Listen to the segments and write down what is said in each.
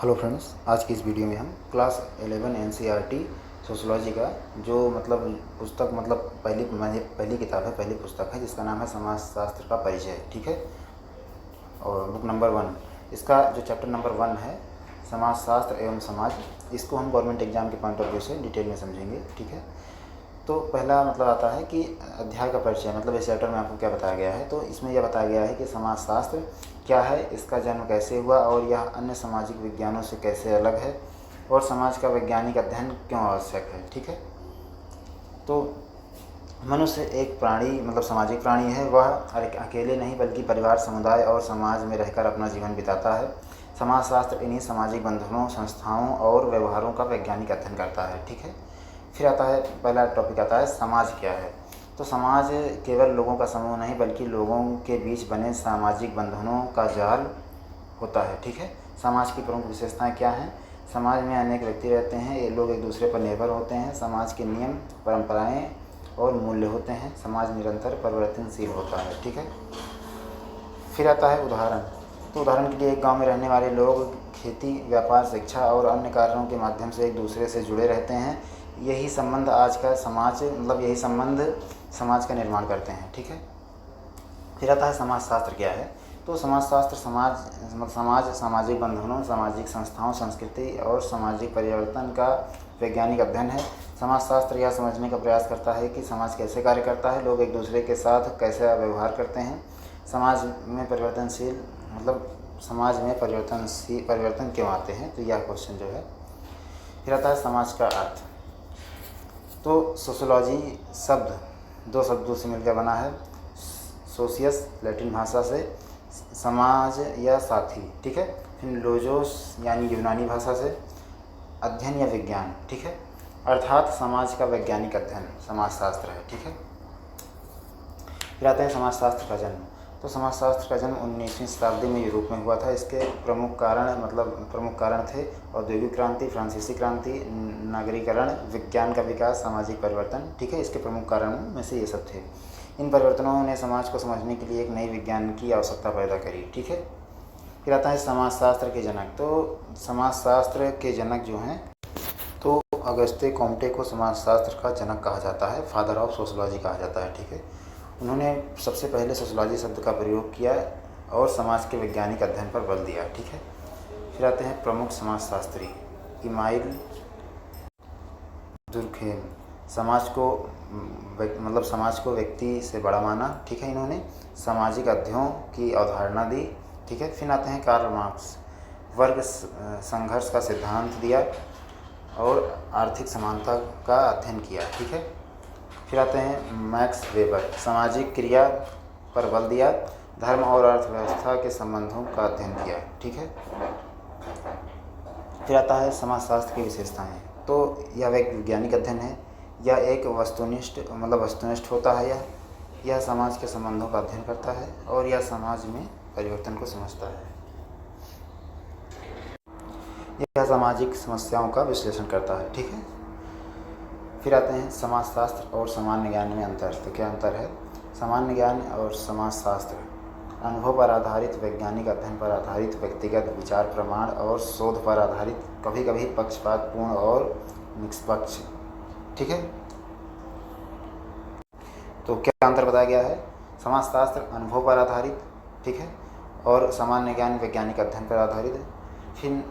Hello friends, आज की इस वीडियो में हम क्लास 11 एनसीईआरटी सोशियोलॉजी का जो पुस्तक पहली किताब है, पहली पुस्तक है जिसका नाम है समाजशास्त्र का परिचय। ठीक है। और बुक नंबर 1, इसका जो चैप्टर नंबर 1 है समाजशास्त्र एवं समाज, इसको हम गवर्नमेंट एग्जाम के पॉइंट ऑफ व्यू से डिटेल में समझेंगे। ठीक है। तो पहला आता है कि अध्याय का परिचय, इस चैप्टर में आपको क्या बताया गया है। तो इसमें यह बताया गया है कि समाजशास्त्र क्या है, इसका जन्म कैसे हुआ और यह अन्य सामाजिक विज्ञानों से कैसे अलग है और समाज का वैज्ञानिक अध्ययन क्यों आवश्यक है। ठीक है। तो मनुष्य एक प्राणी सामाजिक प्राणी है। वह अकेले नहीं बल्कि परिवार, समुदाय और समाज में रहकर अपना जीवन बिताता है। समाजशास्त्र इन्हीं सामाजिक बंधनों, संस्थाओं और व्यवहारों का वैज्ञानिक अध्ययन करता है। ठीक है। फिर आता है, पहला टॉपिक आता है समाज क्या है। तो समाज केवल लोगों का समूह नहीं बल्कि लोगों के बीच बने सामाजिक बंधनों का जाल होता है। ठीक है। समाज की प्रमुख विशेषताएं क्या हैं। समाज में अनेक व्यक्ति रहते हैं, ये लोग एक दूसरे पर निर्भर होते हैं। समाज के नियम, परंपराएं और मूल्य होते हैं। समाज निरंतर परिवर्तनशील होता है। ठीक है। फिर आता है उदाहरण। तो उदाहरण के लिए, एक गांव में रहने वाले लोग खेती, व्यापार, शिक्षा और अन्य कारणों के माध्यम से एक दूसरे से जुड़े रहते हैं। यही संबंध आज का समाज यही संबंध समाज का निर्माण करते हैं। ठीक है। फिर आता है समाजशास्त्र क्या है। तो समाजशास्त्र समाज, सामाजिक बंधनों, सामाजिक संस्थाओं, संस्कृति और सामाजिक परिवर्तन का वैज्ञानिक अध्ययन है। समाजशास्त्र यह समझने का प्रयास करता है कि समाज कैसे कार्य करता है, लोग एक दूसरे के साथ कैसे व्यवहार करते हैं, समाज में परिवर्तन क्यों आते हैं। तो यह क्वेश्चन जो है। फिर आता है समाज का अर्थ। तो सोशियोलॉजी शब्द 2 शब्दों से मिलकर बना है। सोशियस, लैटिन भाषा से समाज या साथी। ठीक है। फिर लोजोस यानी यूनानी भाषा से अध्ययन या विज्ञान। ठीक है। अर्थात समाज का वैज्ञानिक अध्ययन समाजशास्त्र है। ठीक है। फिर आते हैं समाजशास्त्र का जन्म। तो समाजशास्त्र का जन्म 19वीं शताब्दी में यूरोप में हुआ था। इसके प्रमुख कारण थे औद्योगिक क्रांति, फ्रांसीसी क्रांति, नागरीकरण, विज्ञान का विकास, सामाजिक परिवर्तन। ठीक है। इसके प्रमुख कारणों में से ये सब थे। इन परिवर्तनों ने समाज को समझने के लिए एक नई विज्ञान की आवश्यकता पैदा करी। ठीक है। फिर आता है समाजशास्त्र के जनक। तो समाजशास्त्र के जनक जो हैं, तो अगस्ते कॉम्टे को समाजशास्त्र का जनक कहा जाता है, फादर ऑफ सोशियोलॉजी कहा जाता है। ठीक है। उन्होंने सबसे पहले सोशियोलॉजी शब्द का प्रयोग किया और समाज के वैज्ञानिक अध्ययन पर बल दिया। ठीक है। फिर आते हैं प्रमुख समाजशास्त्री। इमाइल दुर्खेम, समाज को व्यक्ति से बड़ा माना। ठीक है। इन्होंने सामाजिक अध्ययों की अवधारणा दी। ठीक है। फिर आते हैं कार्ल मार्क्स, वर्ग संघर्ष का सिद्धांत दिया और आर्थिक समानता का अध्ययन किया। ठीक है। फिर आते हैं मैक्स वेबर, सामाजिक क्रिया पर बल दिया, धर्म और अर्थव्यवस्था के संबंधों का अध्ययन किया। ठीक है। फिर आता है समाजशास्त्र की विशेषताएं। तो यह एक वैज्ञानिक अध्ययन है, यह एक वस्तुनिष्ठ होता है। यह समाज के संबंधों का अध्ययन करता है और यह समाज में परिवर्तन को समझता है। यह सामाजिक समस्याओं का विश्लेषण करता है। ठीक है। फिर आते हैं समाजशास्त्र और सामान्य ज्ञान में अंतर। तो क्या अंतर है। सामान्य ज्ञान और समाजशास्त्र अनुभव पर आधारित, वैज्ञानिक अध्ययन पर आधारित, व्यक्तिगत विचार, प्रमाण और शोध पर आधारित, कभी कभी पक्षपातपूर्ण और निष्पक्ष। ठीक है। तो क्या अंतर बताया गया है। समाजशास्त्र अनुभव पर आधारित, ठीक है, और सामान्य ज्ञान वैज्ञानिक अध्ययन पर आधारित है। फिर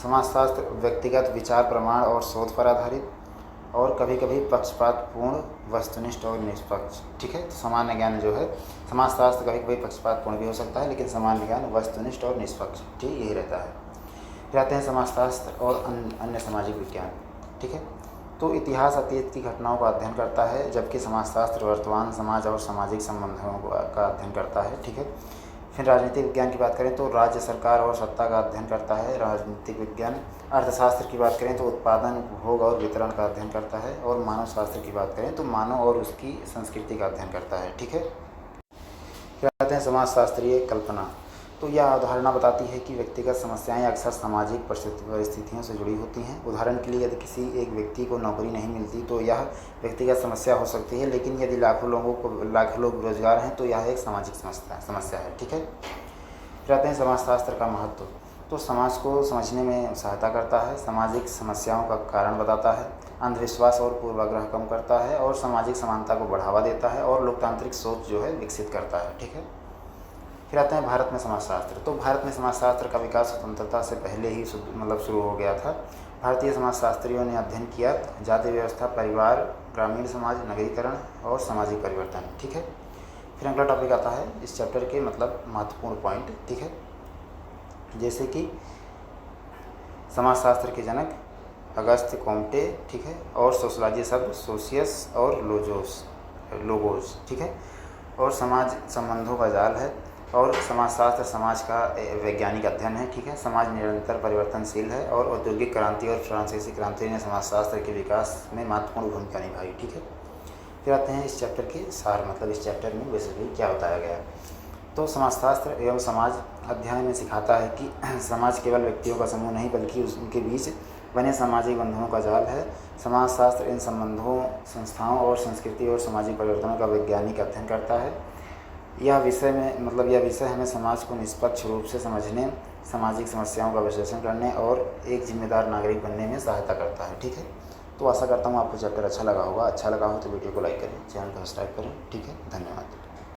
समाजशास्त्र व्यक्तिगत विचार, प्रमाण और शोध पर आधारित और कभी कभी पक्षपातपूर्ण, वस्तुनिष्ठ और निष्पक्ष। ठीक है। तो सामान्य ज्ञान जो है, समाजशास्त्र कभी कभी पक्षपातपूर्ण भी हो सकता है, लेकिन सामान्य ज्ञान वस्तुनिष्ठ और निष्पक्ष, ठीक, यही रहता है। फिर आते हैं समाजशास्त्र और अन्य सामाजिक विज्ञान। ठीक है। तो इतिहास अतीत की घटनाओं का अध्ययन करता है, जबकि समाजशास्त्र वर्तमान समाज और सामाजिक संबंधों का अध्ययन करता है। ठीक है। फिर राजनीतिक विज्ञान की बात करें तो राज्य, सरकार और सत्ता का अध्ययन करता है, राजनीतिक विज्ञान। अर्थशास्त्र की बात करें तो उत्पादन, उपभोग और वितरण का अध्ययन करता है। और मानव शास्त्र की बात करें तो मानव और उसकी संस्कृति का अध्ययन करता है। ठीक है। फिर आते हैं समाजशास्त्रीय कल्पना। तो यह अवधारणा बताती है कि व्यक्तिगत समस्याएं अक्सर सामाजिक परिस्थितियों से जुड़ी होती हैं। उदाहरण के लिए, यदि किसी एक व्यक्ति को नौकरी नहीं मिलती तो यह व्यक्तिगत समस्या हो सकती है, लेकिन यदि लाखों लोग बेरोजगार हैं तो यह एक सामाजिक समस्या है। ठीक है। फिर आते हैं समाजशास्त्र का महत्व। तो समाज को समझने में सहायता करता है, सामाजिक समस्याओं का कारण बताता है, अंधविश्वास और पूर्वाग्रह कम करता है और सामाजिक समानता को बढ़ावा देता है और लोकतांत्रिक सोच जो है विकसित करता है। ठीक है, फिर आते हैं भारत में समाजशास्त्र। तो भारत में समाजशास्त्र का विकास स्वतंत्रता से पहले ही शुरू हो गया था। भारतीय समाजशास्त्रियों ने अध्ययन किया जाति व्यवस्था, परिवार, ग्रामीण समाज, नगरीकरण और सामाजिक परिवर्तन। ठीक है, फिर अगला टॉपिक आता है इस चैप्टर के मतलब महत्वपूर्ण पॉइंट। ठीक है, जैसे कि समाजशास्त्र के जनक अगस्त्य कोम्टे। ठीक है, और सोशलॉजी शब्द सोशियस और लोगोस। ठीक है, और समाज संबंधों का जाल है और समाजशास्त्र समाज का वैज्ञानिक अध्ययन है। ठीक है, समाज निरंतर परिवर्तनशील है और औद्योगिक क्रांति और फ्रांसीसी क्रांति ने समाजशास्त्र के विकास में महत्वपूर्ण भूमिका निभाई। ठीक है, फिर आते हैं इस चैप्टर के सार, मतलब इस चैप्टर में बेसिकली क्या बताया गया है। तो समाजशास्त्र एवं समाज अध्ययन में सिखाता है कि समाज केवल व्यक्तियों का समूह नहीं बल्कि उनके बीच बने सामाजिक बंधनों का जाल है। समाजशास्त्र इन संबंधों, संस्थाओं और संस्कृति और सामाजिक परिवर्तनों का वैज्ञानिक अध्ययन करता है। यह विषय हमें समाज को निष्पक्ष रूप से समझने, सामाजिक समस्याओं का विश्लेषण करने और एक जिम्मेदार नागरिक बनने में सहायता करता है। ठीक है, तो आशा करता हूँ आपको चैप्टर अच्छा लगा होगा। अच्छा लगा हो तो वीडियो को लाइक करें, चैनल को सब्सक्राइब करें। ठीक है, धन्यवाद।